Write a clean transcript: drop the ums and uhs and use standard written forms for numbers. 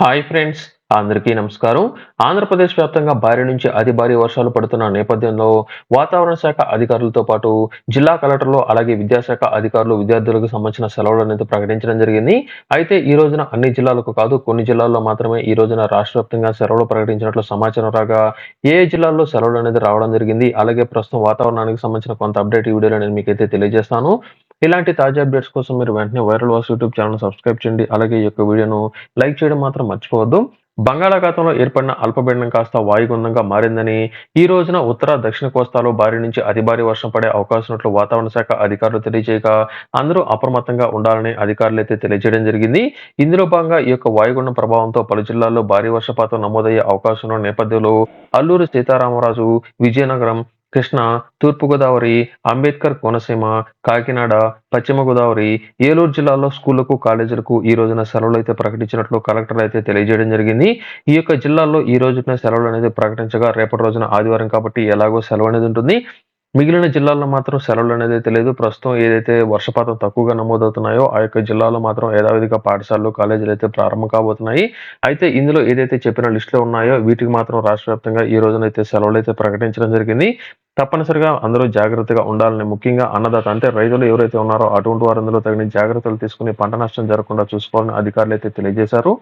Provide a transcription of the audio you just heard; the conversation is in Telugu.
హాయ్ ఫ్రెండ్స్, అందరికీ నమస్కారం. ఆంధ్రప్రదేశ్ వ్యాప్తంగా భారీ నుంచి అతి భారీ వర్షాలు పడుతున్న నేపథ్యంలో వాతావరణ శాఖ అధికారులతో పాటు జిల్లా కలెక్టర్లు అలాగే విద్యాశాఖ అధికారులు విద్యార్థులకు సంబంధించిన సెలవులనేది ప్రకటించడం జరిగింది. అయితే ఈ రోజున అన్ని జిల్లాలకు కాదు, కొన్ని జిల్లాల్లో మాత్రమే ఈ రోజున రాష్ట్ర వ్యాప్తంగా సెలవులు ప్రకటించినట్లు సమాచారం రాగా ఏ ఏ జిల్లాల్లో సెలవులు అనేది రావడం జరిగింది. అలాగే ప్రస్తుతం వాతావరణానికి సంబంధించిన కొంత అప్డేట్ ఈ వీడియోలో నేను మీకైతే తెలియజేస్తాను. ఇలాంటి తాజా అప్డేట్స్ కోసం మీరు వెంటనే viral voice YouTube channel subscribe చేయండి. అలాగే ఈ యొక్క వీడియోను లైక్ చేయడం మాత్రం మర్చిపోవద్దు. బంగాళాఖాతంలో ఏర్పడిన అల్పపీడనం కాస్త వాయుగుండంగా మారిందని, ఈ రోజున ఉత్తర, దక్షిణ కోస్తాలో భారీ నుంచి అతి భారీ వర్షం పడే అవకాశం ఉన్నట్లు వాతావరణ శాఖ అధికారులు తెలియజేయగా, అందరూ అప్రమత్తంగా ఉండాలని అధికారులైతే తెలియజేయడం జరిగింది. ఇందులో భాగంగా ఈ యొక్క వాయుగుండం ప్రభావంతో పలు జిల్లాల్లో భారీ వర్షపాతం నమోదయ్యే అవకాశం ఉన్న నేపథ్యంలో అల్లూరి సీతారామరాజు, విజయనగరం, కృష్ణా, తూర్పుగోదావరి, అంబేద్కర్ కోనసీమ, కాకినాడ, పశ్చిమ గోదావరి, ఏలూరు జిల్లాల్లో స్కూళ్లకు, కాలేజీలకు ఈ రోజున సెలవులైతే ప్రకటించినట్లు కలెక్టర్ అయితే తెలియజేయడం జరిగింది. ఈ యొక్క జిల్లాల్లో ఈ రోజున సెలవులు అనేది ప్రకటించగా రేపటి రోజున ఆదివారం కాబట్టి ఎలాగో సెలవు అనేది ఉంటుంది. మిగిలిన జిల్లాల్లో మాత్రం సెలవులు అనేది తెలియదు. ప్రస్తుతం ఏదైతే వర్షపాతం తక్కువగా నమోదవుతున్నాయో ఆ యొక్క జిల్లాలో మాత్రం యథావిధిగా పాఠశాలలు, కాలేజీలు అయితే ప్రారంభం కాబోతున్నాయి. అయితే ఇందులో ఏదైతే చెప్పిన లిస్టులో ఉన్నాయో వీటికి మాత్రం రాష్ట్ర వ్యాప్తంగా ఈ రోజునైతే సెలవులైతే ప్రకటించడం జరిగింది. తప్పనిసరిగా అందరూ జాగ్రత్తగా ఉండాలని, ముఖ్యంగా అన్నదాత అంటే రైతులు ఎవరైతే ఉన్నారో అటువంటి వారందరూ తగిన జాగ్రత్తలు తీసుకుని పంట నష్టం జరగకుండా చూసుకోవాలని అధికారులు అయితే తెలియజేశారు.